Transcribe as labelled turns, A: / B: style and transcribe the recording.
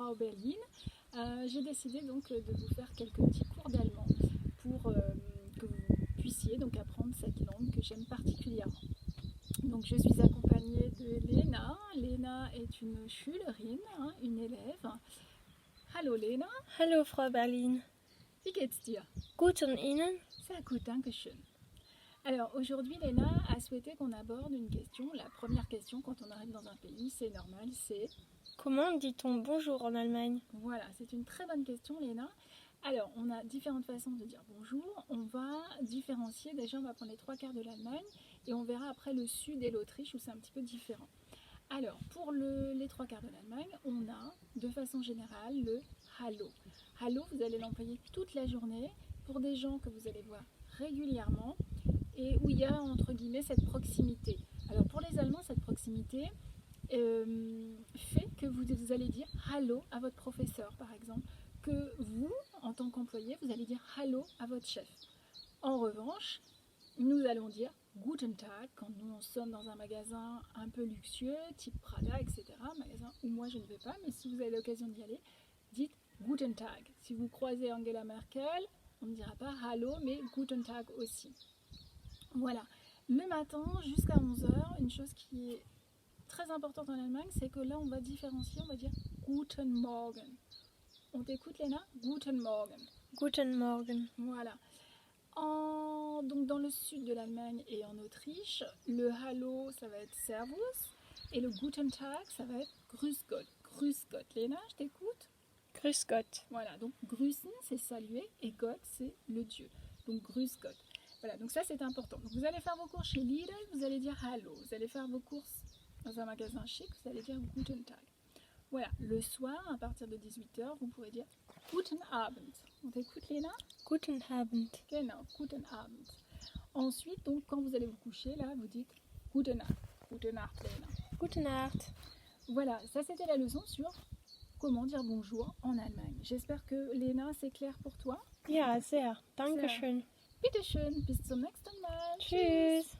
A: Frau Berlin. J'ai décidé donc de vous faire quelques petits cours d'allemand pour que vous puissiez donc apprendre cette langue que j'aime particulièrement. Donc je suis accompagnée de Lena. Lena est une Schülerin, une élève. Hallo Lena.
B: Hallo Frau Berlin.
A: Wie geht's dir?
B: Gut und Ihnen?
A: Sehr gut, danke schön. Alors aujourd'hui Lena a souhaité qu'on aborde une question. La première question quand on arrive dans un pays, c'est normal, c'est...
B: Comment dit-on bonjour en Allemagne?
A: Voilà, c'est une très bonne question Lena. Alors on a différentes façons de dire bonjour. On va différencier, déjà on va prendre les trois quarts de l'Allemagne et on verra après le sud et l'Autriche où c'est un petit peu différent. Alors pour les trois quarts de l'Allemagne, on a de façon générale le Hallo. Hallo, vous allez l'employer toute la journée pour des gens que vous allez voir régulièrement et où il y a entre guillemets cette proximité. Alors pour les Allemands, cette proximité fait que vous allez dire Hallo à votre professeur par exemple, que vous, en tant qu'employé, vous allez dire Hallo à votre chef. En revanche, nous allons dire Guten Tag quand nous sommes dans un magasin un peu luxueux, type Prada, etc. Magasin où moi je ne vais pas, mais si vous avez l'occasion d'y aller, dites Guten Tag. Si vous croisez Angela Merkel, on ne dira pas Hallo, mais Guten Tag aussi. Voilà. Le matin, jusqu'à 11h, une chose qui est très importante en Allemagne, c'est que là on va différencier, on va dire Guten Morgen. On t'écoute Léna? Guten Morgen.
B: Guten Morgen.
A: Voilà. Donc dans le sud de l'Allemagne et en Autriche, le Hallo ça va être Servus et le Guten Tag ça va être Grüß Gott. Grüß Gott. Léna, je t'écoute?
B: Grüß Gott.
A: Voilà, donc grüßen c'est saluer et Gott c'est le Dieu. Donc Grüß Gott. Voilà, donc ça c'est important. Donc vous allez faire vos courses chez Lidl, vous allez dire Hallo. Vous allez faire vos courses dans un magasin chic, vous allez dire Guten Tag. Voilà, le soir, à partir de 18h, vous pourrez dire Guten Abend. On t'écoute, Léna?
B: Guten Abend.
A: Genau, Guten Abend. Ensuite, donc, quand vous allez vous coucher, là, vous dites Gute Nacht. Gute Nacht, Léna.
B: Gute Nacht.
A: Voilà, ça c'était la leçon sur comment dire bonjour en Allemagne. J'espère que, Léna, c'est clair pour toi.
B: Ja, sehr. Dankeschön.
A: Bitteschön, bis zum nächsten Mal.
B: Tschüss.